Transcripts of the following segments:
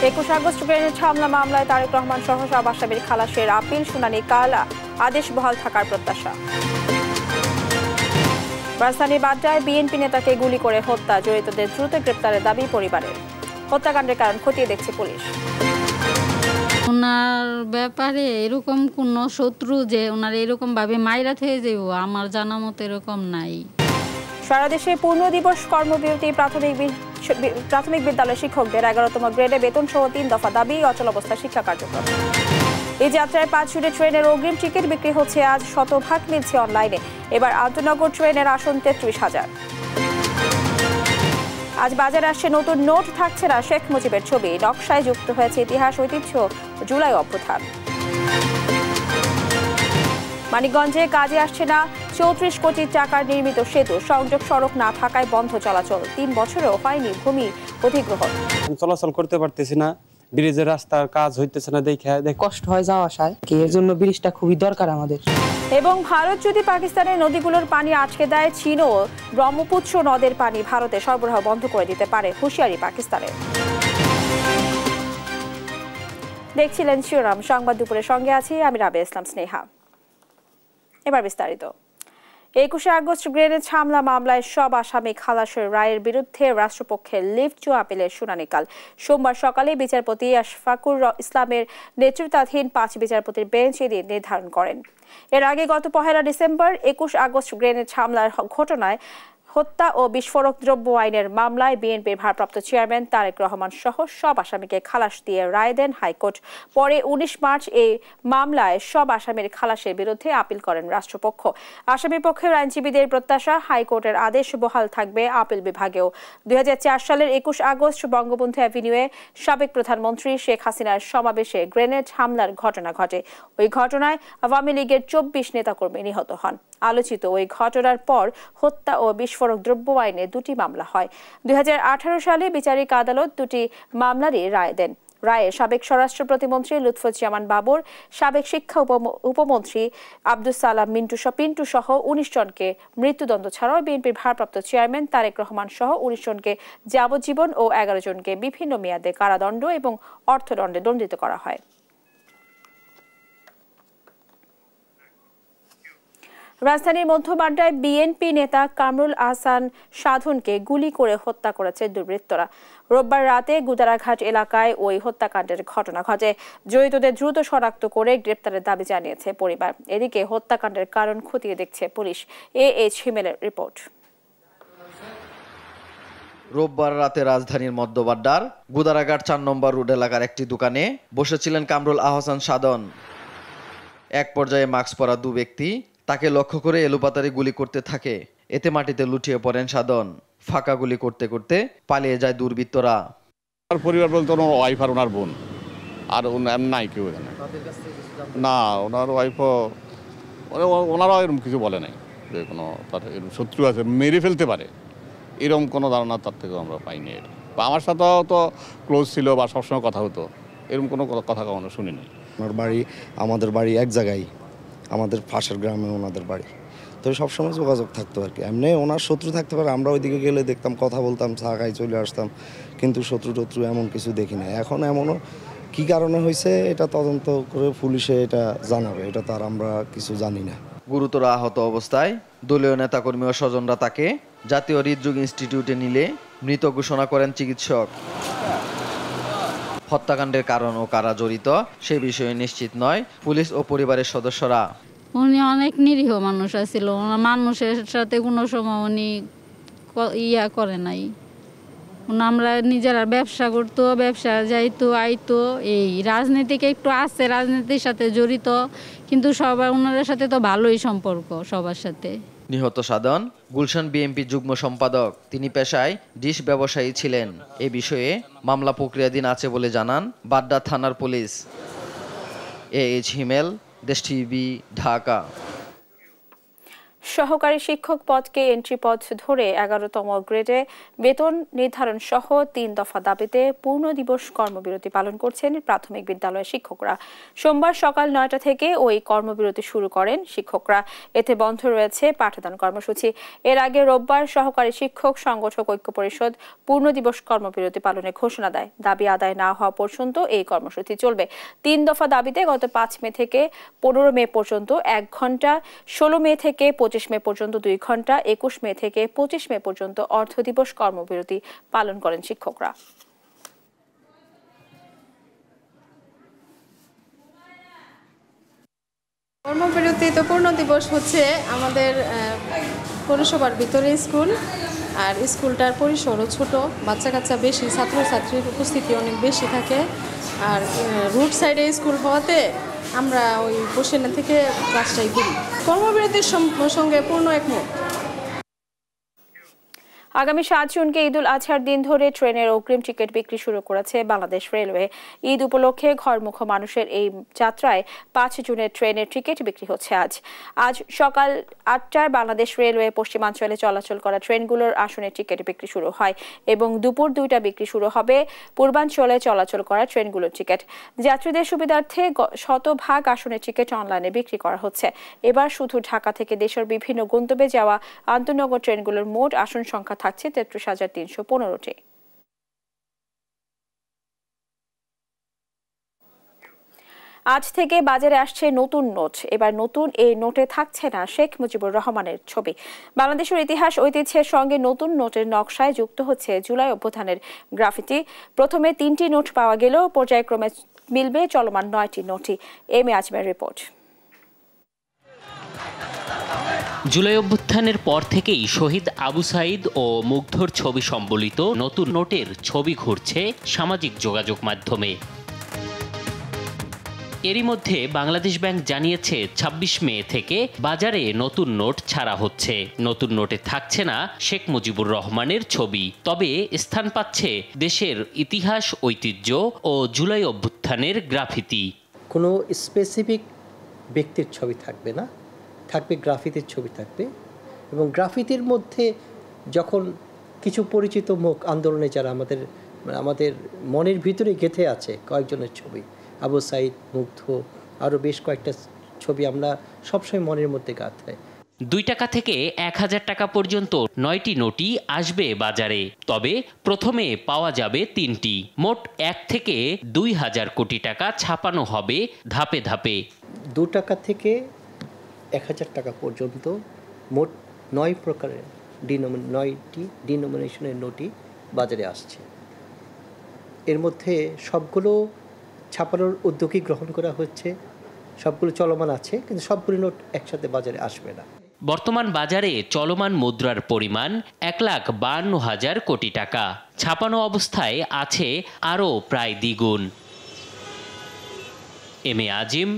21 August grenade হামলা মামলায় তারেক রহমান সহ সব আসামির খালাসের আপিল শুনানি কাল, আদেশ বহাল থাকার প্রত্যাশা। রাজধানীর বাড্ডায় বিএনপি নেতাকে গুলি করে হত্যা, জড়িতদের দ্রুত গ্রেপ্তারের দাবি পরিবারের। হত্যাকাণ্ডের কারণ খতিয়ে দেখছে পুলিশ। ওনার ব্যাপারে এরকম কোন শত্রু যে ওনার এরকম ভাবে মাইরা থেকে যাইব আমার জানা মতো এরকম নাই। সারা দেশে পূর্ণ দিবস কর্মবিরতি, প্রাথমিক বিদ্যালয় শিক্ষকদের 11তম গ্রেডে বেতন সহ 3 দফা দাবি, অচল অবস্থা শিক্ষা কার্যক্রম। এই যাত্রায় 5 জুড়ে ট্রেনের অগ্রিম টিকিট বিক্রি হচ্ছে আজ, শতভাগ মিলছে অনলাইনে। এবার আন্তনগর ট্রেনের আসন 33,000। আজ বাজারে আসছে নতুন নোট, থাকছে না শেখ মুজিবের ছবি, নকশায় যুক্ত হয়েছে ইতিহাস, ঐতিহ্য, জুলাই অভ্যুত্থান। মানিকগঞ্জে কাজে আসছে না 34 কোটি টাকার নির্মিত সেতু, সংযোগ সড়ক না থাকায় বন্ধ চলাচল, 3 বছরেও হয়নি ভূমি অধিগ্রহণ। চলাচল করতে পারতেছি না, ব্রিজের রাস্তার কাজ হইতেছে না, দেখে কষ্ট হয় যাওয়া আসায়, এর জন্য ব্রিজটা খুবই দরকার আমাদের। এবং ভারত যদি পাকিস্তানের নদীগুলোর পানি আটকে দেয়, চীনও ব্রহ্মপুত্র নদের পানি ভারতে সরবরাহ বন্ধ করে দিতে পারে, হুঁশিয়ারি পাকিস্তানের। দেখছিলেন শিরোনাম সংবাদ দুপুরের, সঙ্গে আছি আমি রাবেয়া ইসলাম স্নেহা। এবার বিস্তারিত। 21 আগস্ট গ্রেনেড হামলা মামলায় সব আসামি খালাসের রায়ের বিরুদ্ধে রাষ্ট্রপক্ষের লিভ টু আপিলের শুনানিকাল সোমবার সকালে বিচারপতি আশফাকুর ইসলামের নেতৃত্বাধীন 5 বিচারপতির বেঞ্চ এদিন নির্ধারণ করেন। এর আগে গত 1 ডিসেম্বর 21 আগস্ট গ্রেনেড হামলার ঘটনায় হত্যা ও বিস্ফোরক দ্রব্য আইনের মামলায় বিএনপির ভারপ্রাপ্ত চেয়ারম্যান তারেক রহমান সহ সব আসামিকে খালাস দিয়ে রায় দেন হাইকোর্ট। পরে 19 মার্চ এই মামলায় সব আসামির খালাসের বিরুদ্ধে আপিল করেন রাষ্ট্রপক্ষ। আসামি পক্ষের আইনজীবীদের প্রত্যাশা, হাইকোর্টের আদেশ বহাল থাকবে আপিল বিভাগেও। 2004 সালের 21 আগস্ট বঙ্গবন্ধু অ্যাভিনিউয়ে সাবেক প্রধানমন্ত্রী শেখ হাসিনার সমাবেশে গ্রেনেড হামলার ঘটনা ঘটে। ওই ঘটনায় আওয়ামী লীগের 24 নেতাকর্মী নিহত হন। আলোচিত ওই ঘটনার পর হত্যা ও বিস্ফোরক দ্রব্য আইনে 2টি মামলা হয়। 2018 সালে বিচারিক আদালত 2টি মামলারই রায় দেন। রায়ে সাবেক স্বরাষ্ট্র প্রতিমন্ত্রী লুৎফুজ্জামান বাবর, সাবেক শিক্ষা উপমন্ত্রী আব্দুস সালাম পিন্টু সহ 19 জনকে মৃত্যুদণ্ড ছাড়াও বিএনপির ভারপ্রাপ্ত চেয়ারম্যান তারেক রহমান সহ 19 জনকে যাবজ্জীবন ও 11 জনকে বিভিন্ন মেয়াদে কারাদণ্ড এবং অর্থদণ্ডে দণ্ডিত করা হয়। রাজধানীর মধ্যবাড্ডায় বিএনপি নেতা কামরুল আহসান সাধনকে গুলি করে হত্যা করেছে দুর্বৃত্তরা। রোববার রাতে গুদারাঘাট এলাকায় ওই হত্যাকাণ্ডের ঘটনা ঘটে। জড়িতদের দ্রুত শনাক্ত করে গ্রেপ্তারের দাবি জানিয়েছে পরিবার। এদিকে হত্যাকাণ্ডের কারণ খতিয়ে দেখছে পুলিশ। H হিমেলের report. রোববার রাতে রাজধানীর মধ্যবাড্ডার গুদারাঘাট 4 নম্বর রোড এলাকার একটি দোকানে বসেছিলেন কামরুল আহসান সাধন। এক পর্যায়ে মাস্ক পরা 2 ব্যক্তি তাকে লক্ষ্য করে এলোপাতাড়ি গুলি করতে থাকে। এতে মাটিতে লুটিয়ে পড়েন সাধন। ফাঁকা গুলি করতে করতে পালিয়ে যায় দুর্বৃত্তরা। পরিবার বলতে ওনার ওয়াইফ আর ওনার বোন, আর নাই কেউ এখানে। না, ওনার ওয়াইফও ওনারাও এরকম কিছু বলে নাই যে কোনো তার এরকম শত্রু আছে মেরে ফেলতে পারে, এরকম কোনো ধারণা তার থেকে আমরা পাইনি। বা আমার সাথেও তো ক্লোজ ছিল বা সবসময় কথা হতো, এরকম কোনো কথা কখনো শুনিনি। ওনার বাড়ি আমাদের বাড়ি এক জায়গায়, আমাদের পাশের গ্রামে ওনাদের বাড়ি, তো সবসময় যোগাযোগ থাকতো আর কি। এমনি ওনার শত্রু থাকতে পারে, আমরা ওইদিকে গেলে দেখতাম, কথা বলতাম, চা খাই চলে আসতাম, কিন্তু শত্রু এমন কিছু দেখি না। এখন এমনও কী কারণে হয়েছে এটা তদন্ত করে পুলিশে এটা জানাবে, এটা তার আমরা কিছু জানি না। গুরুতর আহত অবস্থায় দলীয় নেতাকর্মী ও স্বজনরা তাকে জাতীয় হৃদরোগ ইনস্টিটিউটে নিলে মৃত ঘোষণা করেন চিকিৎসক। হত্যাকাণ্ডের কারণ ও কারা জড়িত সে বিষয়ে নিশ্চিত নয় পুলিশ ও পরিবারের সদস্যরা। উনি অনেক নিরীহ মানুষ আছিল, মানুষের সাথে কোনো সময় উনি করে নাই। আমরা নিজেরা ব্যবসা করতো, ব্যবসা যাইতো আইতো। এই রাজনীতিকে একটু আছে, রাজনীতির সাথে জড়িত, কিন্তু সবার ওনাদের সাথে তো ভালোই সম্পর্ক সবার সাথে। নিহত সাধন গুলশান বিএনপি যুগ্ম সম্পাদক। তিনি পেশায় ডিশ ব্যবসায়ী ছিলেন। এ বিষয়ে মামলা প্রক্রিয়াধীন আছে বলে জানান বাড্ডা থানার পুলিশ। এইচ হিমেল, দেশ টিভি, ঢাকা। সহকারী শিক্ষক পদকে এন্ট্রি পদ ধরে 11তম গ্রেডে বেতন নির্ধারণ সহ 3 দফা দাবিতে পূর্ণ দিবস কর্মবিরতি পালন করছেন প্রাথমিক বিদ্যালয়ের শিক্ষকরা। সোমবার সকাল 9টা থেকে ওই কর্মবিরতি শুরু করেন শিক্ষকরা। এতে বন্ধ রয়েছে পাঠদান কর্মসূচি। এর আগে রোববার সহকারী শিক্ষক সংগঠক ঐক্য পরিষদ পূর্ণ দিবস কর্মবিরতি পালনের ঘোষণা দেয়। দাবি আদায় না হওয়া পর্যন্ত এই কর্মসূচি চলবে। 3 দফা দাবিতে গত 5 মে থেকে 15 মে পর্যন্ত 1 ঘন্টা, 16 মে থেকে 25 মে পর্যন্ত 2 ঘন্টা, 21 মে থেকে 25 মে পর্যন্ত অর্ধ দিবস কর্মবিরতি পালন করেন শিক্ষকরা। কর্মবিরতি তো পূর্ণ দিবস হচ্ছে আমাদের পৌরসভার ভিতরে স্কুল, আর স্কুলটার পরিসরও ছোট, বাচ্চা কাচ্চা বেশি, ছাত্রছাত্রীর উপস্থিতি অনেক বেশি থাকে। আর রুট সাইডে স্কুল হওয়াতে আমরা ওই বসেনা থেকে ক্লাসটাই করি। কর্মবিরতির সঙ্গে পূর্ণ একমত। আগামী 7 জুনকে ঈদুল আজহার দিন ধরে ট্রেনের অগ্রিম টিকিট বিক্রি শুরু করেছে বাংলাদেশ রেলওয়ে। ঈদ উপলক্ষে ঘরমুখ মানুষের এই যাত্রায় 5 জুনের ট্রেনের টিকিট বিক্রি হচ্ছে আজ সকাল 8টায় বাংলাদেশ রেলওয়ে পশ্চিমাঞ্চলে চলাচল করা ট্রেনগুলোর আসনের টিকিট বিক্রি শুরু হয় এবং দুপুর 2টা বিক্রি শুরু হবে পূর্বাঞ্চলে চলাচল করা ট্রেনগুলোর টিকিট। যাত্রীদের সুবিধার্থে শতভাগ আসনের টিকিট অনলাইনে বিক্রি করা হচ্ছে। এবার শুধু ঢাকা থেকে দেশের বিভিন্ন গন্তব্যে যাওয়া আন্তনগর ট্রেনগুলোর মোট আসন সংখ্যা থাকছে 33,315টি। আজ থেকে বাজারে আসছে নতুন নোট। এবার নতুন এই নোটে থাকছে না শেখ মুজিবুর রহমানের ছবি। বাংলাদেশের ইতিহাস ঐতিহ্যের সঙ্গে নতুন নোটের নকশায় যুক্ত হচ্ছে জুলাই অভ্যুত্থানের গ্রাফিতি। প্রথমে 3টি নোট পাওয়া গেলেও পর্যায়ক্রমে মিলবে চলমান 9টি নোটই। M A Ajmer report. July অভ্যুত্থানের পর থেকেই শহীদ আবু সাঈদ ও মুগ্ধর ছবি সম্বলিত নতুন নোটের ছবি ঘুরছে সামাজিক যোগাযোগ মাধ্যমে। এরই মধ্যে বাংলাদেশ ব্যাংক জানিয়েছে 26 মে থেকে বাজারে নতুন নোট ছাড়া হচ্ছে। নতুন নোটে থাকছে না শেখ মুজিবুর রহমানের ছবি, তবে স্থান পাচ্ছে দেশের ইতিহাস ঐতিহ্য ও জুলাই অভ্যুত্থানের গ্রাফিতি। কোনো স্পেসিফিক ব্যক্তির ছবি থাকবে না, থাকবে গ্রাফিতির ছবি থাকবে। এবং গ্রাফিতির মধ্যে যখন কিছু পরিচিত মুখ আন্দোলনে যারা আমাদের মনের ভিতরে গেঁথে আছে কয়েকজনের ছবি, আবু সাঈদ, মুগ্ধ, আরও বেশ কয়েকটা ছবি আমরা সবসময় মনের মধ্যে গাঁথে। 2 টাকা থেকে 1000 টাকা পর্যন্ত 9টি নোটই আসবে বাজারে, তবে প্রথমে পাওয়া যাবে 3টি। মোট 1 থেকে 2000 কোটি টাকা ছাপানো হবে ধাপে ধাপে। 2 টাকা থেকে 1000 টাকা পর্যন্ত মোট 9 প্রকারের 9টি ডিনোমিনেশনের নোটই বাজারে আসছে। এর মধ্যে সবগুলো ছাপানোর উদ্যোগই গ্রহণ করা হচ্ছে, সবগুলো চলমান আছে, কিন্তু সবগুলো নোট একসাথে বাজারে আসবে না। বর্তমান বাজারে চলমান মুদ্রার পরিমাণ 1,52,000 কোটি টাকা। ছাপানো অবস্থায় আছে আরও প্রায় দ্বিগুণ। এম এ আজিম,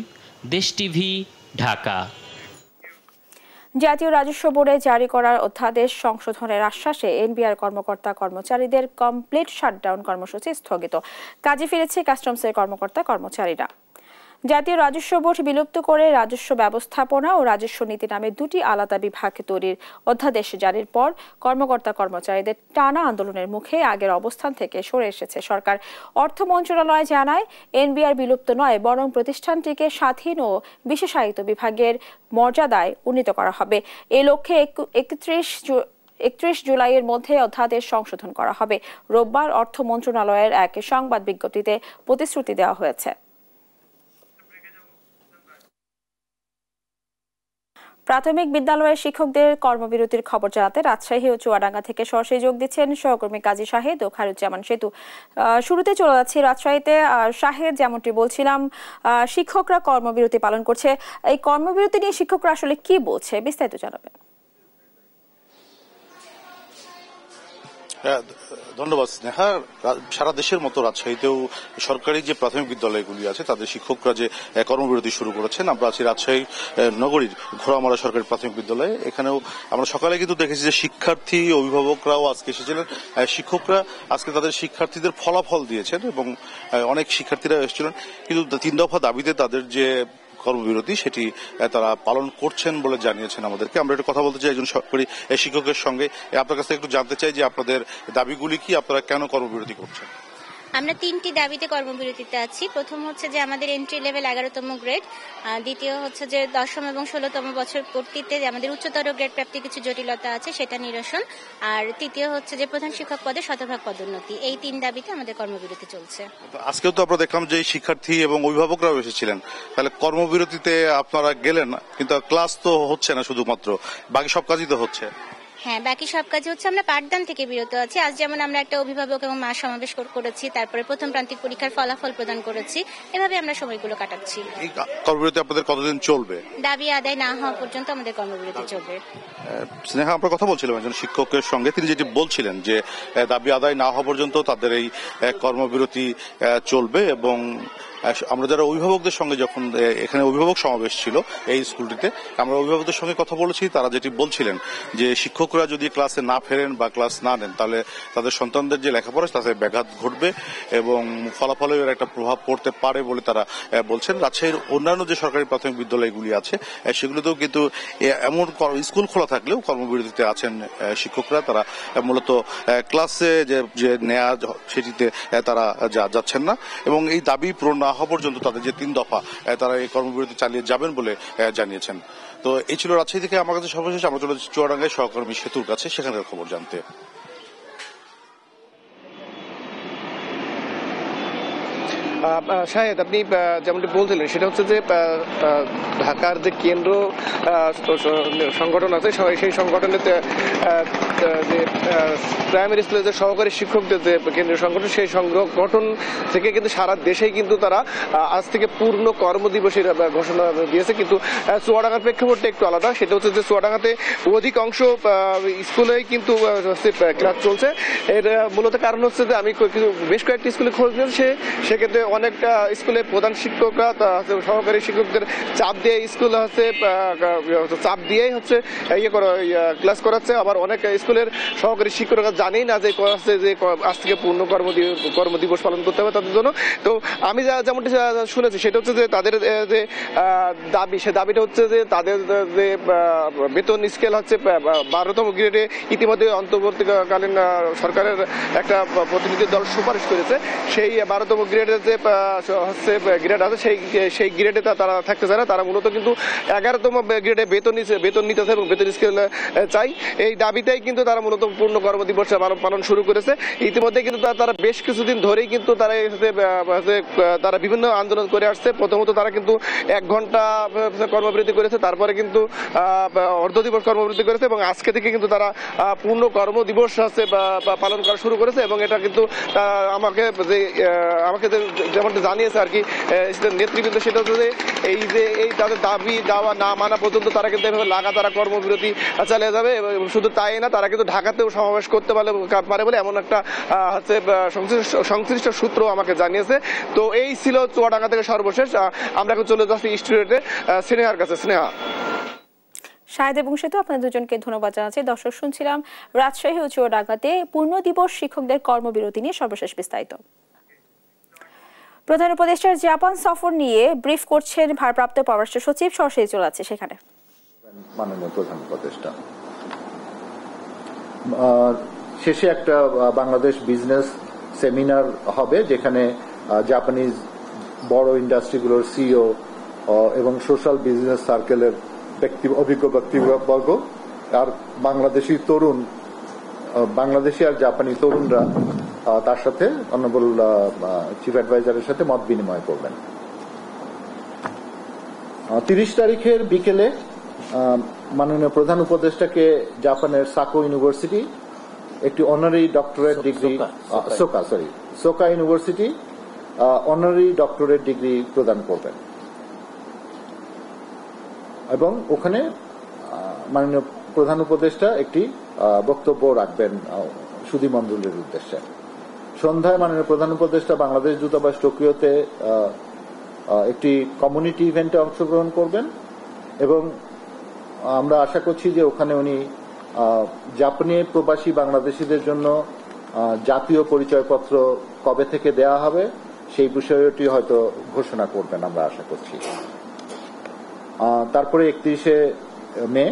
দেশ টিভি, ঢাকা। জাতীয় রাজস্ব বোর্ডে জারি করার অধ্যাদেশ সংশোধনের আশ্বাসে এনবিআর কর্মকর্তা কর্মচারীদের কমপ্লিট শাটডাউন কর্মসূচি স্থগিত। কাজে ফিরেছে কাস্টমসের কর্মকর্তা কর্মচারীরা। জাতীয় রাজস্ব বোর্ড বিলুপ্ত করে রাজস্ব ব্যবস্থাপনা ও রাজস্ব নীতি নামে 2টি আলাদা বিভাগ তৈরির অধ্যাদেশ জারির পর কর্মকর্তা কর্মচারীদের টানা আন্দোলনের মুখে আগের অবস্থান থেকে সরে এসেছে সরকার। অর্থ মন্ত্রণালয় জানায়, এনবিআর বিলুপ্ত নয়, বরং প্রতিষ্ঠানটিকে স্বাধীন ও বিশেষায়িত বিভাগের মর্যাদায় উন্নীত করা হবে। এই লক্ষ্যে 31 জুলাইয়ের মধ্যে অধ্যাদেশ সংশোধন করা হবে। রোববার অর্থ মন্ত্রণালয়ের এক সংবাদ বিজ্ঞপ্তিতে প্রতিশ্রুতি দেওয়া হয়েছে। প্রাথমিক বিদ্যালয়ের শিক্ষকদের কর্মবিরতির খবর জানাতে রাজশাহী ও চুয়াডাঙ্গা থেকে সরাসরি যোগ দিচ্ছেন সহকর্মী কাজী শাহেদ ও খায়রুজ্জামান সেতু। শুরুতে চলে যাচ্ছি রাজশাহীতে। শাহেদ, যেমনটি বলছিলাম, শিক্ষকরা কর্মবিরতি পালন করছে। এই কর্মবিরতি নিয়ে শিক্ষকরা আসলে কি বলছে, বিস্তারিত জানাবেন। ধন্যবাদ স্নেহা। সারা দেশের মতো রাজশাহীতেও সরকারি যে প্রাথমিক বিদ্যালয়গুলি আছে তাদের শিক্ষকরা যে কর্মবিরতি শুরু করেছেন। আমরা আছি রাজশাহী নগরীর ঘোড়ামারা সরকারি প্রাথমিক বিদ্যালয়ে। এখানেও আমরা সকালে কিন্তু দেখেছি যে শিক্ষার্থী অভিভাবকরাও আজকে এসেছিলেন। শিক্ষকরা আজকে তাদের শিক্ষার্থীদের ফলাফল দিয়েছেন এবং অনেক শিক্ষার্থীরা এসেছিলেন, কিন্তু 3 দফা দাবিতে তাদের যে কর্মবিরতি সেটি তারা পালন করছেন বলে জানিয়েছেন আমাদেরকে। আমরা একটু কথা বলতে চাই একজন সরকারি শিক্ষকের সঙ্গে। আপনার কাছে একটু জানতে চাই যে আপনাদের দাবিগুলি কি, আপনারা কেন কর্মবিরতি করছেন? আমরা 3টি দাবিতে কর্মবিরতিতে আছি। প্রথম হচ্ছে যে আমাদের এন্ট্রি লেভেল 11তম গ্রেড, দ্বিতীয় হচ্ছে যে 10ম এবং 16তম বছর পূর্তিতে আমাদের উচ্চতর গ্রেড প্রাপ্তি কিছু জটিলতা আছে সেটা নিরসন, আর তৃতীয় হচ্ছে যে প্রধান শিক্ষক পদে শতভাগ পদোন্নতি। এই 3 দাবিতে আমাদের কর্মবিরতি চলছে। আজকেও তো আমরা দেখলাম যে শিক্ষার্থী এবং অভিভাবকরাও এসেছিলেন, তাহলে কর্মবিরতিতে আপনারা গেলেন কিন্তু ক্লাস তো হচ্ছে না, শুধুমাত্র বাকি সব কাজই তো হচ্ছে। হ্যাঁ, বাকি সব কাজে হচ্ছে। আমরা পাঠদান থেকে বিরত আছি। আজ যেমন আমরা একটা অভিভাবক এবং মা সমাবেশ করেছি, তারপরে প্রথম প্রান্তিক পরীক্ষার ফলাফল প্রদান করেছি। এভাবে আমরা সময়গুলো কাটাচ্ছি। এই কর্মবিরতি আপনাদের কতদিন চলবে? দাবি আদায় না হওয়া পর্যন্ত আমাদের কর্মবিরতি চলবে। স্নেহা, আমরা কথা বলছিলাম একজন শিক্ষকের সঙ্গে, তিনি যেটি বলছিলেন যে দাবি আদায় না হওয়া পর্যন্ত তাদের এই কর্মবিরতি চলবে। এবং আমরা যারা অভিভাবকদের সঙ্গে, যখন এখানে অভিভাবক সমাবেশ ছিল এই স্কুলটিতে, আমরা অভিভাবকদের সঙ্গে কথা বলেছি, তারা যেটি বলছিলেন যে শিক্ষকরা যদি ক্লাসে না ফেরেন বা ক্লাস না নেন তাহলে তাদের সন্তানদের যে লেখাপড়া তাতে ব্যাঘাত ঘটবে এবং ফলাফলেও এর একটা প্রভাব পড়তে পারে বলে তারা বলছেন। রাজশাহীর অন্যান্য যে সরকারি প্রাথমিক বিদ্যালয়গুলি আছে সেগুলোতেও কিন্তু এমন স্কুল খোলা থাকলেও কর্মবিরতিতে আছেন শিক্ষকরা। তারা মূলত ক্লাসে যে নেয়া সেটিতে তারা যাচ্ছেন না এবং এই দাবি পূরণ না হওয়া পর্যন্ত তাদের যে 3 দফা তারা এই কর্মবিরতি চালিয়ে যাবেন বলে জানিয়েছেন। তো এই ছিল রাজশাহী থেকে আমার কাছে সর্বশেষ। আমরা চলে যাচ্ছি চুয়াডাঙ্গায় সহকর্মী সেতুর কাছে, সেখানকার খবর জানতে। শাহেদ, আপনি যেমনটি বলছিলেন সেটা হচ্ছে যে ঢাকার যে কেন্দ্র সংগঠন আছে সেই সংগঠনের যে প্রাইমারি স্কুলের যে সহকারী শিক্ষকদের যে কেন্দ্রীয় সংগঠন, সেই সংগঠন থেকে কিন্তু সারা দেশেই কিন্তু তারা আজ থেকে পূর্ণ কর্মদিবসের ঘোষণা দিয়েছে। কিন্তু চুয়াডাঙ্গার প্রেক্ষাপটটা একটু আলাদা। সেটা হচ্ছে যে চুয়াডাঙ্গাতে অধিকাংশ স্কুলেই কিন্তু ক্লাস চলছে। এর মূলত কারণ হচ্ছে যে আমি বেশ কয়েকটি স্কুলে খোঁজ নিয়েছি, সেক্ষেত্রে অনেকটা স্কুলে প্রধান শিক্ষকরা সহকারী শিক্ষকদের চাপ দিয়ে স্কুল হচ্ছে চাপ দিয়েই হচ্ছে ক্লাস করাচ্ছে। আবার অনেক স্কুলের সহকারী শিক্ষকরা জানেই না যে আজ থেকে পূর্ণ কর্মদিবস পালন করতে হবে তাদের জন্য। তো আমি যেমনটি শুনেছি সেটা হচ্ছে যে তাদের যে দাবি, সে দাবিটা হচ্ছে যে তাদের যে বেতন স্কেল হচ্ছে 12তম গ্রেডে ইতিমধ্যে অন্তর্বর্তীকালীন সরকারের একটা প্রতিনিধি দল সুপারিশ করেছে। সেই 12তম গ্রেডের যে হচ্ছে গ্রেড আছে সেই গ্রেডে তারা থাকতে চায় না। তারা মূলত কিন্তু 11তম গ্রেডে বেতন নিতেছে এবং বেতন স্কেল চাই। এই দাবিতেই কিন্তু তারা মূলত পূর্ণ কর্মদিবস পালন শুরু করেছে। ইতিমধ্যে কিন্তু তারা বেশ কিছুদিন ধরেই কিন্তু তারা বিভিন্ন আন্দোলন করে আসছে। প্রথমত তারা কিন্তু 1 ঘন্টা কর্মবিরতি করেছে, তারপরে কিন্তু অর্ধ দিবস কর্মবিরতি করেছে এবং আজকে থেকে কিন্তু তারা পূর্ণ কর্মদিবস হচ্ছে পালন করা শুরু করেছে। এবং এটা কিন্তু আমাকে যেমনটা জানিয়েছে আর কি নেতৃবৃন্দ, সেটা হচ্ছে যে এই তাদের দাবি দাওয়া না মানা পর্যন্ত তারা কিন্তু এভাবে লাগাতার কর্মবিরতি চালিয়ে যাবে। এবং শুধু তাই না, তারা কিন্তু ঢাকাতেও সমাবেশ করতে পারে বলে এমন একটা হচ্ছে সংশ্লিষ্ট সূত্র আমাকে জানিয়েছে। তো এই ছিল চুয়াডাঙ্গা থেকে সর্বশেষ। আমরা এখন চলে যাচ্ছি স্টুডিওতে স্নেহার কাছে। স্নেহা, শাহেদ এবং সেতু, আপনাদের দুজনকে ধন্যবাদ জানাচ্ছি। দর্শক, শুনছিলাম রাজশাহী ও চুয়াডাঙ্গাতে পূর্ণ দিবস শিক্ষকদের কর্মবিরতি নিয়ে সর্বশেষ বিস্তারিত। প্রধান উপদেষ্টার জাপান সফর নিয়ে ব্রিফ করছেন ভারপ্রাপ্ত পররাষ্ট্র সচিব। সরাসরি চলে যাচ্ছে সেখানে। মাননীয় প্রধান উপদেষ্টা শেষে একটা বাংলাদেশ বিজনেস সেমিনার হবে, যেখানে জাপানিজ বড় ইন্ডাস্ট্রিগুলোর সিইও এবং সোশ্যাল বিজনেস সার্কেলের অভিজ্ঞ ব্যক্তিবর্গ আর বাংলাদেশি আর জাপানি তরুণরা তার সাথে অনারেবল চিফ অ্যাডভাইজারের সাথে মত বিনিময় করবেন। 30 তারিখের বিকেলে মাননীয় প্রধান উপদেষ্টাকে জাপানের সাকো ইউনিভার্সিটি একটি honorary doctorate degree Soka university honorary doctorate degree প্রদান করবেন এবং ওখানে মাননীয় প্রধান উপদেষ্টা একটি বক্তব্য রাখবেন সুধীমণ্ডলীর উদ্দেশ্যে। সন্ধ্যায় মাননীয় প্রধান উপদেষ্টা বাংলাদেশ দূতাবাস টোকিওতে একটি কমিউনিটি ইভেন্টে অংশগ্রহণ করবেন এবং আমরা আশা করছি যে ওখানে উনি জাপানি প্রবাসী বাংলাদেশিদের জন্য জাতীয় পরিচয়পত্র কবে থেকে দেয়া হবে সেই বিষয়টি হয়তো ঘোষণা করবেন, আমরা আশা করছি। তারপরে 31শে মে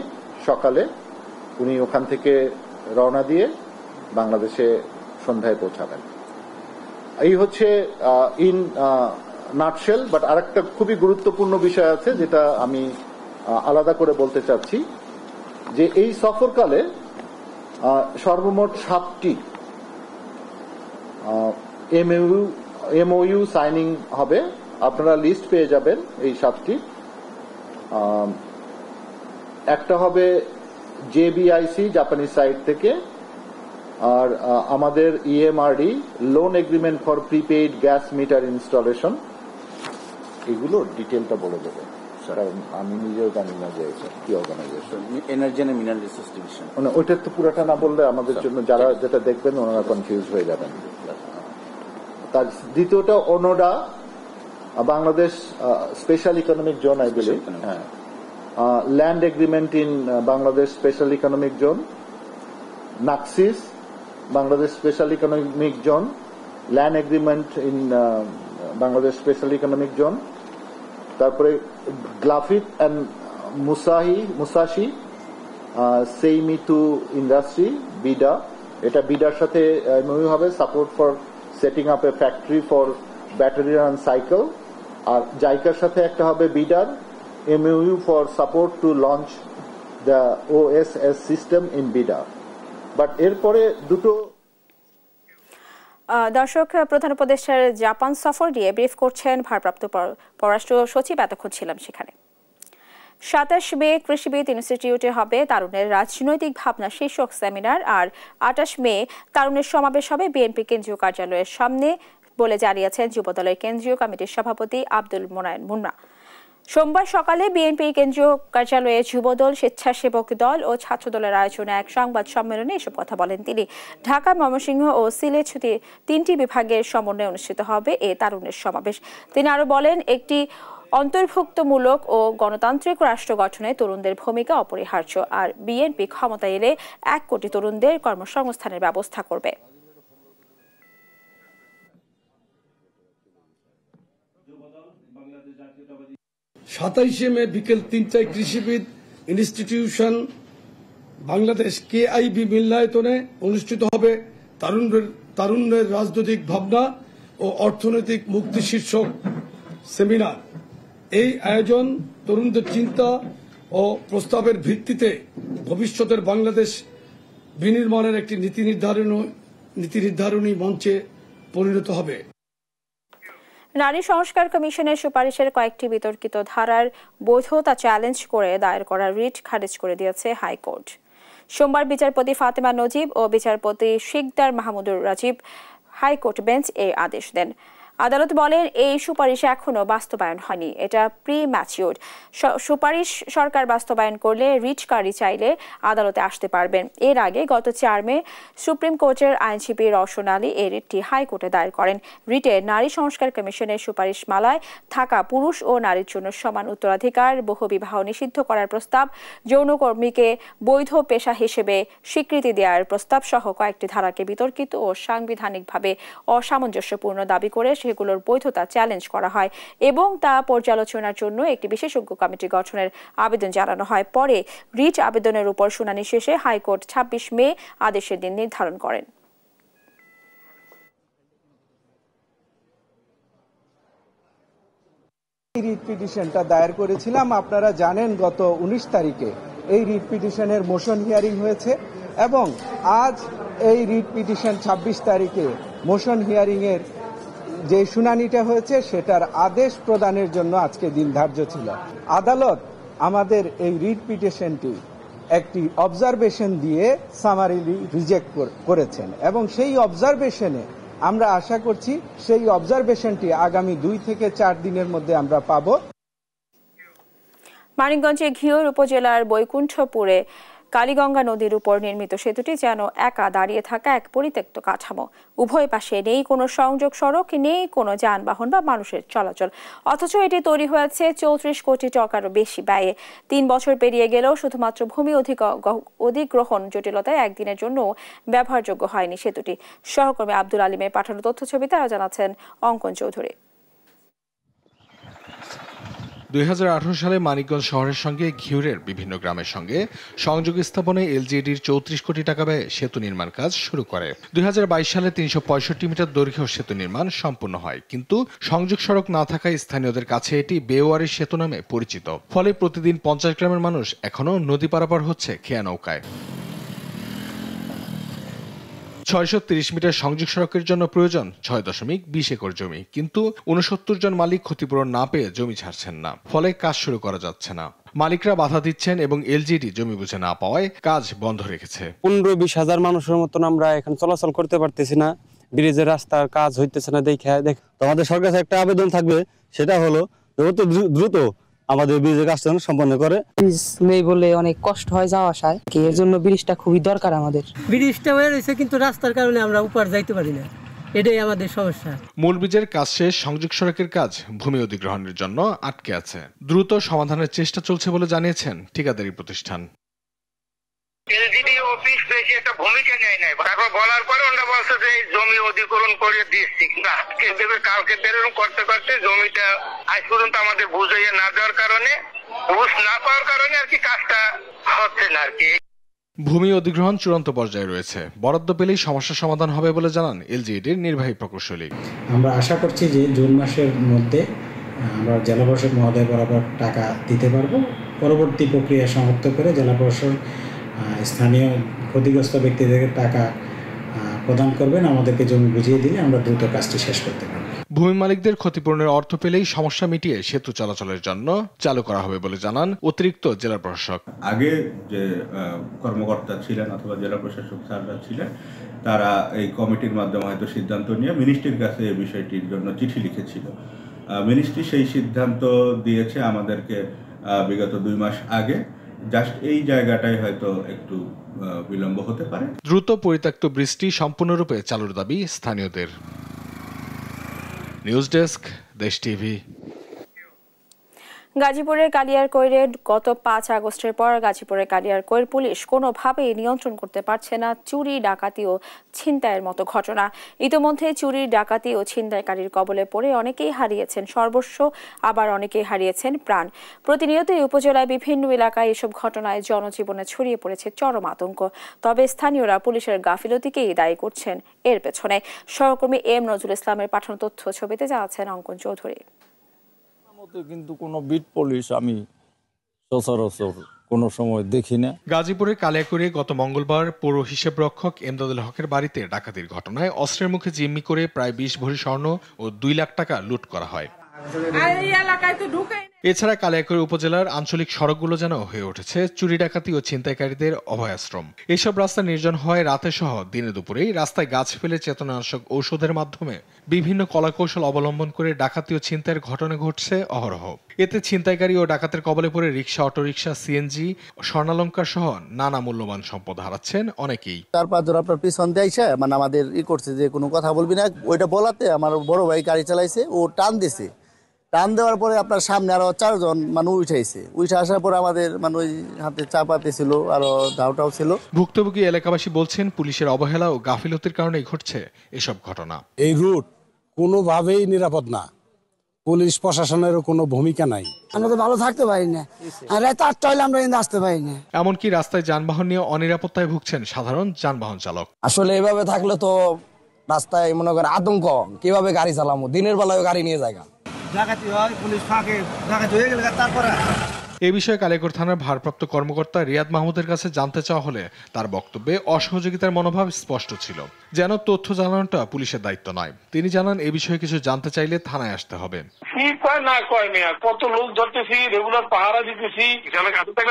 সকালে উনি ওখান থেকে রওনা দিয়ে বাংলাদেশে সন্ধ্যায় পৌঁছাবেন। এই হচ্ছে ইন নাটশেল। বাট আরেকটা খুবই গুরুত্বপূর্ণ বিষয় আছে যেটা আমি আলাদা করে বলতে চাচ্ছি, যে এই সফরকালে সর্বমোট 7টি এমওইউ সাইনিং হবে। আপনারা লিস্ট পেয়ে যাবেন এই 7টি। একটা হবে জেবিআইসি জাপানিজ সাইড থেকে, আর আমাদের EMRD loan agreement for prepaid gas meter installation, এগুলো ডিটেলটা বলে দেবে, কারণ আমি নিজেও জানি না যে কি organisation. Energy and mineral resource division, মানে ওইটার তো পুরোটা না বললে আমাদের জন্য যারা যেটা দেখবেন ওনারা কনফিউজ হয়ে যাবেন। তার দ্বিতীয়টা Onoda, Bangladesh special economic zone, I believe. হ্যাঁ, land agreement in Bangladesh special economic zone. নাক্সিস, Bangladesh special economic zone, land agreement in Bangladesh special economic zone. তারপরে Glafit and Musashi Seimitsu industry, BIDA, এটা বিডার সাথে এমওইউ হবে, support for setting up a factory for battery run cycle. আর জাইকার সাথে একটা হবে বিডার MOU for support to launch the OSS system in BIDA. But এরপরে দুটো দর্শক, প্রধান উপদেষ্টার জাপান সফর নিয়ে ব্রিফ করছেন ভারপ্রাপ্ত পররাষ্ট্র সচিব। এতক্ষণ ছিলাম সেখানে। 27 মে কৃষিবিদ ইনস্টিটিউটে হবে তারুণের রাজনৈতিক ভাবনা শীর্ষক সেমিনার, আর 28 মে তারুণের সমাবেশ হবে বিএনপি কেন্দ্রীয় কার্যালয়ের সামনে বলে জানিয়েছেন যুবদলের কেন্দ্রীয় কমিটির সভাপতি আব্দুল মোনায়েন মুন্না। সোমবার সকালে বিএনপি কেন্দ্রীয় কার্যালয়ে যুবদল, স্বেচ্ছাসেবক দল ও ছাত্রদলের আয়োজনে এক সংবাদ সম্মেলনে এসব কথা বলেন তিনি। ঢাকা, ময়মনসিংহ ও সিলেট 3টি বিভাগের সমন্বয়ে অনুষ্ঠিত হবে এ তারুণের সমাবেশ। তিনি আরো বলেন, একটি অন্তর্ভুক্তমূলক ও গণতান্ত্রিক রাষ্ট্র গঠনে তরুণদের ভূমিকা অপরিহার্য, আর বিএনপি ক্ষমতায় এলে 1 কোটি তরুণদের কর্মসংস্থানের ব্যবস্থা করবে। সাতাইশে মে বিকেল 3টায় কৃষিবিদ ইনস্টিটিউশন বাংলাদেশ কেআইবি মিলনায়তনে অনুষ্ঠিত হবে তারুণ্যের রাজনৈতিক ভাবনা ও অর্থনৈতিক মুক্তি শীর্ষক সেমিনার। এই আয়োজন তরুণদের চিন্তা ও প্রস্তাবের ভিত্তিতে ভবিষ্যতের বাংলাদেশ বিনির্মাণের একটি নীতি নির্ধারণী মঞ্চে পরিণত হবে। নারী সংস্কার কমিশনের সুপারিশের কয়েকটি বিতর্কিত ধারার বৈধতা চ্যালেঞ্জ করে দায়ের করা রিট খারিজ করে দিয়েছে হাইকোর্ট। সোমবার বিচারপতি ফাতেমা নজিব ও বিচারপতি শিকদার মাহমুদুর রাজীব হাইকোর্ট বেঞ্চ এই আদেশ দেন। আদালত বলেন, এই সুপারিশ এখনো বাস্তবায়ন হয়নি, এটা প্রি ম্যাচিউর। সুপারিশ সরকার বাস্তবায়ন করলে রিটকারী চাইলে আদালতে আসতে পারবেন। এর আগে গত 4 মে সুপ্রিম কোর্টের আইনজীবী রওশন আলী এই রিটটি হাইকোর্টে দায়ের করেন। রিটে নারী সংস্কার কমিশনের সুপারিশ মালায় থাকা পুরুষ ও নারীর জন্য সমান উত্তরাধিকার, বহুবিবাহ নিষিদ্ধ করার প্রস্তাব, যৌনকর্মীকে বৈধ পেশা হিসেবে স্বীকৃতি দেওয়ার প্রস্তাব সহ কয়েকটি ধারাকে বিতর্কিত ও সাংবিধানিকভাবে অসামঞ্জস্যপূর্ণ দাবি করে সেগুলোর বৈধতা চ্যালেঞ্জ করা হয় এবং তা পর্যালোচনার জন্য একটি বিশেষজ্ঞ কমিটি গঠনের আবেদন জানানো হয়। পরে রিট আবেদনের উপর শুনানি শেষে হাইকোর্ট 26 মে আদেশের দিন নির্ধারণ করেন। রিট পিটিশনটা দায়ের করেছিলাম, আপনারা জানেন গত 19 তারিখে এই রিট পিটিশনের মোশন হিয়ারিং হয়েছে এবং আজ এই রিট পিটিশন 26 তারিখে মোশন হিয়ারিং এর যে শুনানিটা হয়েছে সেটার আদেশ প্রদানের জন্য আজকে দিন ধার্য ছিল। আদালত আমাদের এই রিট পিটিশনটি একটি অবজারভেশন দিয়ে সামারিলি রিজেক্ট করেছেন এবং সেই অবজারভেশনে আমরা আশা করছি সেই অবজারভেশনটি আগামী 2 থেকে 4 দিনের মধ্যে আমরা পাব। মানিকগঞ্জে ঘিওর উপজেলার বৈকুণ্ঠপুরে কালীগঙ্গা নদীর উপর নির্মিত সেতুটি যেন একা দাঁড়িয়ে থাকা এক পরিত্যক্ত কাঠামো। উভয় পাশে নেই কোনো সংযোগ সড়ক, নেই কোনো যানবাহন বা মানুষের চলাচল, অথচ এটি তৈরি হয়েছে 34 কোটি টাকারও বেশি ব্যয়ে। 3 বছর পেরিয়ে গেলেও শুধুমাত্র ভূমি অধিগ্রহণ জটিলতায় একদিনের জন্য ব্যবহারযোগ্য হয়নি সেতুটি। সহকর্মী আব্দুল আলিমের পাঠানো তথ্য ছবিতে আরো জানাচ্ছেন অঙ্কন চৌধুরী। 2018 সালে মানিকগঞ্জ শহরের সঙ্গে ঘিউরের বিভিন্ন গ্রামের সঙ্গে সংযোগ স্থাপনে এলজিইডির 34 কোটি টাকা ব্যয়ে সেতু নির্মাণ কাজ শুরু করে। 2022 সালে 365 মিটার দৈর্ঘ্য সেতু নির্মাণ সম্পূর্ণ হয়, কিন্তু সংযোগ সড়ক না থাকায় স্থানীয়দের কাছে এটি বেওয়ারি সেতু নামে পরিচিত। ফলে প্রতিদিন 50 গ্রামের মানুষ এখনও নদী পারাপার হচ্ছে খেয়া নৌকায়। 630 মিটার সংযোগ সড়কের জন্য প্রয়োজন 6.20 একর জমি, কিন্তু 69 জন মালিক ক্ষতিপূরণ না পেয়ে জমি ছাড়ছেন না, ফলে কাজ শুরু করা যাচ্ছে না। মালিকরা বাধা দিচ্ছেন এবং এলজিইডি জমি বুঝে না পাওয়ায় কাজ বন্ধ রেখেছে। 15-20 হাজার মানুষের মতন আমরা এখন চলাচল করতে পারতেছি না, ব্রিজের রাস্তার কাজ হইতেছে না দেখে। তো আমাদের সরকার কাছে একটা আবেদন থাকবে, সেটা হলো দ্রুত আমাদের ব্রিজের কাজটা সম্পন্ন করে। ব্রিজ নেই বলে অনেক কষ্ট হয় যাওয়া আসায়, এর জন্য ব্রিজটা খুবই দরকার আমাদের। ব্রিজটা হয়ে রয়েছে কিন্তু রাস্তার কারণে আমরা উপর যাইতে পারি না, এটাই আমাদের সমস্যা। মূল ব্রিজের কাজ শেষ, সংযোগ সড়কের কাজ ভূমি অধিগ্রহণের জন্য আটকে আছে। দ্রুত সমাধানের চেষ্টা চলছে বলে জানিয়েছেন ঠিকাদারি প্রতিষ্ঠান। এলজিডি অফিস বেশি একটা ভূমিকা নেয় নাই, তারপর বলার পরে ওরা বলছে যে জমি অধিগ্রহণ করে দিচ্ছি, না কালকে বেরোন করতে করতে জমিটা আজ পর্যন্ত আমাদের বুঝাইয়া না দেওয়ার কারণে, বুঝ না পাওয়ার কারণে আর কি কাজটা হচ্ছে না আর কি। ভূমি অধিগ্রহণ চূড়ান্ত পর্যায়ে রয়েছে, বরাদ্দ পেলেই সমস্যা সমাধান হবে বলে জানান এলজিইডির নির্বাহী প্রকৌশলী। আমরা আশা করছি যে জুন মাসের মধ্যে আমরা জেলা পরিষদ মহোদয় বরাবর টাকা দিতে পারবো। পরবর্তী প্রক্রিয়া সমাপ্ত করে জেলা পরিষদ স্থানীয় ক্ষতিগ্রস্ত ব্যক্তিদেরকে টাকা প্রদান করবেন, আমাদেরকে জমি বুঝিয়ে দিলে আমরা দ্রুত কাজটি শেষ করতে পারব। ভূমি মালিকদের ক্ষতিপূরণের অর্থ পেলেই সমস্যা মিটিয়ে সেতু চলাচলের জন্য চালু করা হবে বলে জানান অতিরিক্ত জেলা প্রশাসক। আগে যে কর্মকর্তা ছিলেন অথবা জেলা প্রশাসক স্যাররা ছিলেন, তারা এই কমিটির মাধ্যমে হয়তো সিদ্ধান্ত নিয়ে মিনিস্ট্রির কাছে এই বিষয়টির জন্য চিঠি লিখেছিল। মিনিস্ট্রি সেই সিদ্ধান্ত দিয়েছে আমাদেরকে বিগত 2 মাস আগে। জাস্ট এই জায়গাটাই হয়তো একটু বিলম্ব হতে পারে। দ্রুত পরিত্যক্ত ব্রিজটি সম্পূর্ণরূপে চালুর দাবি স্থানীয়দের। নিউজ ডেস্ক, দেশ টিভি। গাজীপুরের কালিয়ারকৈরে গত 5 আগস্টের পর গাজীপুরের কালিয়ারকৈর পুলিশ কোনোভাবেই নিয়ন্ত্রণ করতে পারছে না চুরি, ডাকাতি ও ছিনতাইয়ের মতো ঘটনা। ইতিমধ্যে চুরি, ডাকাতি ও ছিনতাইকারীর কবলে পড়ে অনেকেই হারিয়েছেন সর্বস্ব, আবার অনেকেই হারিয়েছেন প্রাণ। প্রতিনিয়তই উপজেলায় বিভিন্ন এলাকায় এসব ঘটনায় জনজীবনে ছড়িয়ে পড়েছে চরম আতঙ্ক। তবে স্থানীয়রা পুলিশের গাফিলতিকেই দায়ী করছেন এর পেছনে। সহকর্মী এম নজরুল ইসলামের পাঠানো তথ্য ছবিতে যাচ্ছেন অঙ্কন চৌধুরী। কিন্তু কোনো বিট পুলিশ আমি সচরাচর কোনো সময় দেখি না। গাজীপুরের কালিয়াকৈরে গত মঙ্গলবার পৌর হিসাব রক্ষক এমদাদুল হকের বাড়িতে ডাকাতির ঘটনায় অস্ত্রের মুখে জিম্মি করে প্রায় 20 ভরি স্বর্ণ ও 2 লাখ টাকা লুট করা হয়। এছাড়া কালিয়াকৈর উপজেলার আঞ্চলিক সড়কগুলো যেন হয়ে উঠেছে চুরি, ডাকাতি ও ছিনতাইকারীদের অভয়াশ্রম। এসব রাস্তা নির্জন হয় রাতে সহ দিনে দুপুরেই রাস্তায় গাছ ফেলে চেতনানাশক ঔষধের মাধ্যমে বিভিন্ন কলাকৌশল অবলম্বন করে ডাকাতি ও ছিনতাইয়ের ঘটনা ঘটছে অহরহ। এতে ছিনতাইকারী ও ডাকাতের কবলে পড়ে রিক্সা, অটোরিক্সা, সিএনজি, স্বর্ণালঙ্কার সহ নানা মূল্যবান সম্পদ হারাচ্ছেন অনেকেই। 4-5 জন আপনার পিছন দিয়ে আইসা মানে আমাদের করছে যে কোনো কথা বলবি না, ওইটা বলাতে আমার বড় ভাই গাড়ি চালাইছে, ও টান দিছে। টান দেওয়ার পরে আপনার সামনে আরো 4 জন মানুষ উঠে আসার পর আমাদের মানুষ হাতে চাপাতে ছিল, আরো ধাওটাও ছিল। ভুক্তভোগী এলাকাবাসী বলছেন পুলিশের অবহেলা ও গাফিলতির কারণেই ঘটছে এসব ঘটনা। এই রুট কোনোভাবেই নিরাপদ না, পুলিশ প্রশাসনেরও কোনো ভূমিকা নাই। আমরা তো ভালো থাকতে পারি না, রাত 8টা হলে আমরা আসতে পারি না। এমনকি রাস্তায় যানবাহন নিয়ে অনিরাপত্তায় ভুগছেন সাধারণ যানবাহন চালক। আসলে এভাবে থাকলে তো রাস্তায় মনে করেন আতঙ্ক, কিভাবে গাড়ি চালাবো, দিনের বেলায় গাড়ি নিয়ে যায়। ডাকাতি হয়, পুলিশ ফাঁকে ডাকাতি হয়ে গেলে তারপরে। এই বিষয়ে কালিয়াকৈর থানার ভারপ্রাপ্ত কর্মকর্তা রিয়াদ মাহমুদের কাছে জানতে চাওয়া হলে তার বক্তব্যে অসহযোগিতার মনোভাব স্পষ্ট ছিল, যেন তথ্য জানানোটা পুলিশের দায়িত্ব নয়। তিনি জানান এই বিষয়ে কিছু জানতে চাইলে থানায় আসতে হবে। কত লোক ধরতেছি, রেগুলার পাহারা দিতেছি,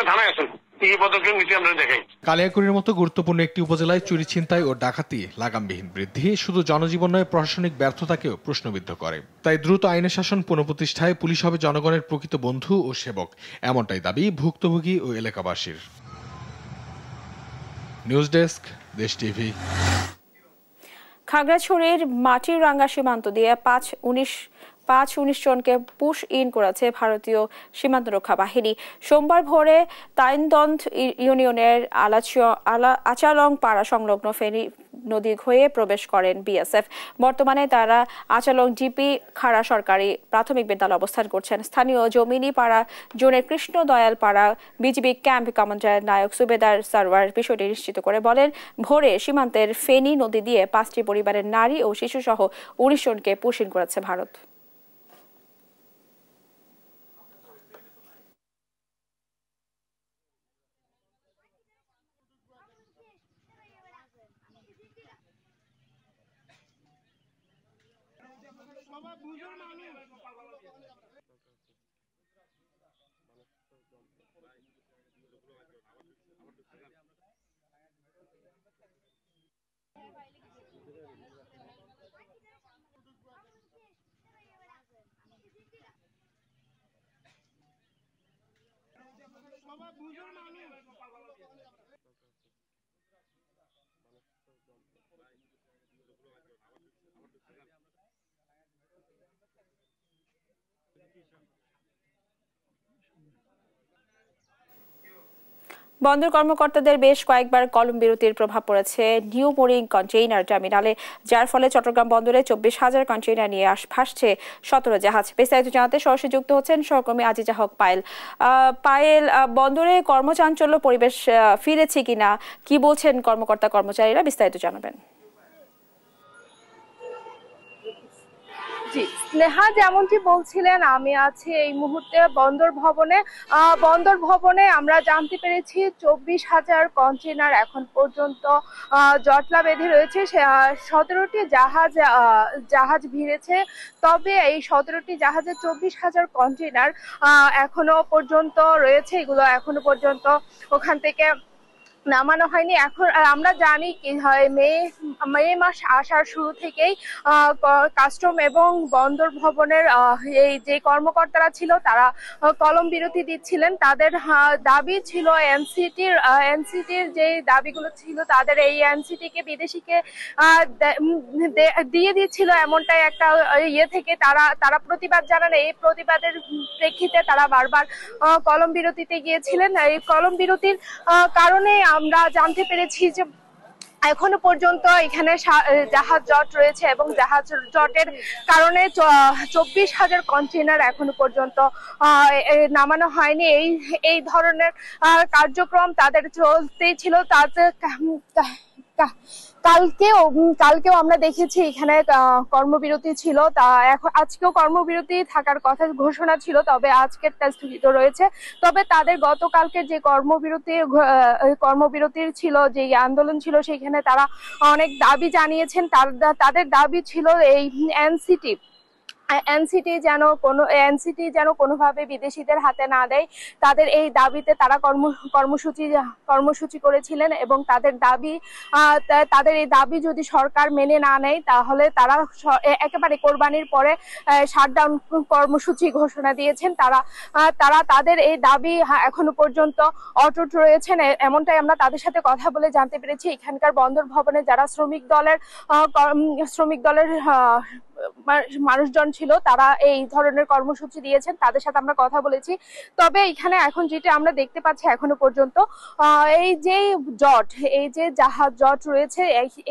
থানায় আসুন। কালিয়াকৈরের মতো গুরুত্বপূর্ণ একটি উপজেলায় চুরি, ছিনতাই ও ডাকাতি লাগামবিহীন বৃদ্ধি শুধু জনজীবন নয়, প্রশাসনিক ব্যর্থতাকেও প্রশ্নবিদ্ধ করে। তাই দ্রুত আইনের শাসন পুনঃপ্রতিষ্ঠায় পুলিশ হবে জনগণের প্রকৃত বন্ধু ও সেবক, এমনটাই দাবি ভুক্তভোগী ও এলাকাবাসীর। নিউজ ডেস্ক, দেশ টিভি। খাগড়াছড়ির মাটিরাঙ্গা সীমান্ত দিয়ে 5-19 জনকে পুশ ইন করেছে ভারতীয় সীমান্ত রক্ষা বাহিনী। সোমবার ভোরে তাইনদন্দ ইউনিয়নের আচালং পাড়া সংলগ্ন ফেনী নদী হয়ে প্রবেশ করেন বিএসএফ। বর্তমানে তারা আচালং জিপি খাড়া সরকারি প্রাথমিক বিদ্যালয়ে অবস্থান করছেন। স্থানীয় জমিনি পাড়া জোনের কৃষ্ণ দয়াল পাড়া বিজিবি ক্যাম্প কমান্ডার নায়ক সুবেদার সারওয়ার বিষয়টি নিশ্চিত করে বলেন, ভোরে সীমান্তের ফেনী নদী দিয়ে 5টি পরিবারের নারী ও শিশু সহ 19 জনকে পুশিন করেছে ভারত। বন্দর কর্মকর্তাদের বেশ কয়েকবার কলম বিরতির প্রভাব পড়েছে নিউ মোরিং কন্টেইনার টার্মিনালে, যার ফলে চট্টগ্রাম বন্দরে 24,000 কন্টেইনার নিয়ে ভাসছে 17 জাহাজ। বিস্তারিত জানাতে সরাসরি যুক্ত হচ্ছেন সহকর্মী আজিজা হক পায়েল। পায়েল, বন্দরে কর্মচাঞ্চল্য পরিবেশ ফিরেছে কিনা, কি বলছেন কর্মকর্তা কর্মচারীরা, বিস্তারিত জানাবেন। জি স্নেহা, যেমনটি বলছিলেন, আমি আছি এই মুহূর্তে বন্দর ভবনে। আমরা জানতে পেরেছি 24,000 কন্টেইনার এখন পর্যন্ত জটলা বেঁধে রয়েছে। 17টি জাহাজ ভিড়েছে, তবে এই 17টি জাহাজে 24,000 কন্টেইনার এখনো পর্যন্ত রয়েছে। এগুলো এখনো পর্যন্ত ওখান থেকে নামানো হয়নি। এখন আমরা জানি কি হয়, মে মাস আসার শুরু থেকেই কাস্টম এবং বন্দর ভবনের এই যে কর্মকর্তারা ছিল তারা কলম বিরতি দিচ্ছিলেন। তাদের দাবি ছিল এনসিটির যে দাবিগুলো ছিল, তাদের এই এনসিটিকে বিদেশিকে দিয়ে দিচ্ছিল, এমনটাই একটা ইয়ে থেকে তারা প্রতিবাদ জানান। এই প্রতিবাদের প্রেক্ষিতে তারা বারবার কলম বিরতিতে গিয়েছিলেন। এই কলম বিরতির কারণে আমরা জানতে পেরেছি যে এখনো পর্যন্ত এখানে জাহাজ জট রয়েছে এবং জাহাজ জটের কারণে 24,000 কন্টেইনার এখনো পর্যন্ত নামানো হয়নি। এই ধরনের কার্যক্রম তাদের চলতেই ছিল। কালকেও আমরা দেখেছি এখানে কর্মবিরতি ছিল, আজকেও কর্মবিরতি থাকার কথা ঘোষণা ছিল, তবে আজকের স্থগিত রয়েছে। তবে তাদের গতকালকে যে কর্মবিরতির ছিল, যে আন্দোলন ছিল, সেখানে তারা অনেক দাবি জানিয়েছেন। তাদের দাবি ছিল এই এনসিটি যেন কোনোভাবে বিদেশিদের হাতে না দেয়। তাদের এই দাবিতে তারা কর্মসূচি করেছিলেন এবং তাদের এই দাবি যদি সরকার মেনে না নেয়, তাহলে তারা একেবারে কোরবানির পরে শাটডাউন কর্মসূচি ঘোষণা দিয়েছেন। তারা তাদের এই দাবি এখনো পর্যন্ত অটুট রয়েছেন, এমনটাই আমরা তাদের সাথে কথা বলে জানতে পেরেছি। এখানকার বন্দর ভবনে যারা শ্রমিক দলের মানুষজন ছিল, তারা এই ধরনের কর্মসূচি দিয়েছেন, তাদের সাথে আমরা কথা বলেছি। তবে এখানে এখন যেটা আমরা দেখতে পাচ্ছি এখনো পর্যন্ত এই যে জাহাজ জট রয়েছে,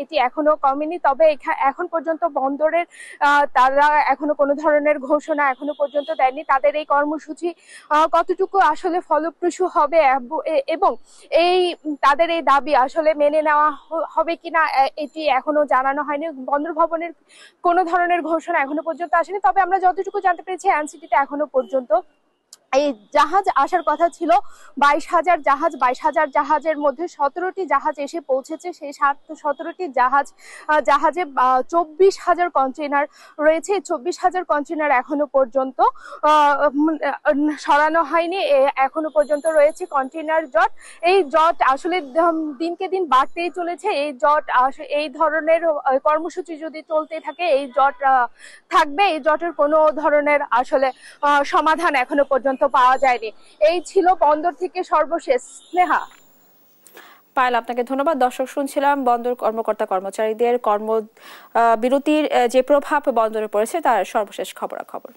এটি এখনো কমেনি। তবে এখন পর্যন্ত বন্দরের তারা এখনো কোনো ধরনের ঘোষণা এখনো পর্যন্ত দেয়নি। তাদের এই কর্মসূচি কতটুকু আসলে ফলপ্রসূ হবে এবং তাদের এই দাবি আসলে মেনে নেওয়া হবে কিনা, এটি এখনো জানানো হয়নি। বন্দর ভবনের কোনো ধরনের ঘোষণা এখনো পর্যন্ত আসেনি। তবে আমরা যতটুকু জানতে পেরেছি, এনসিটিতে এখনো পর্যন্ত এই জাহাজ আসার কথা ছিল 22,000 জাহাজ। 22,000 জাহাজের মধ্যে 17টি জাহাজ এসে পৌঁছেছে। সেই 17টি জাহাজে 24,000 কন্টেইনার রয়েছে। 24,000 কন্টেইনার এখনো পর্যন্ত সরানো হয়নি। এখনো পর্যন্ত রয়েছে কন্টেইনার জট। এই জট আসলে দিনকে দিন বাড়তেই চলেছে। এই ধরনের কর্মসূচি যদি চলতে থাকে, এই জট থাকবে। এই জটের কোনো ধরনের আসলে সমাধান এখনো পর্যন্ত পাওয়া যায়নি। এই ছিল বন্দর থেকে সর্বশেষ। স্নেহা। পায়েল, আপনাকে ধন্যবাদ। দর্শক, শুনছিলাম বন্দর কর্মকর্তা কর্মচারীদের কর্মবিরতির যে প্রভাব বন্দরে পড়েছে তার সর্বশেষ খবরাখবর।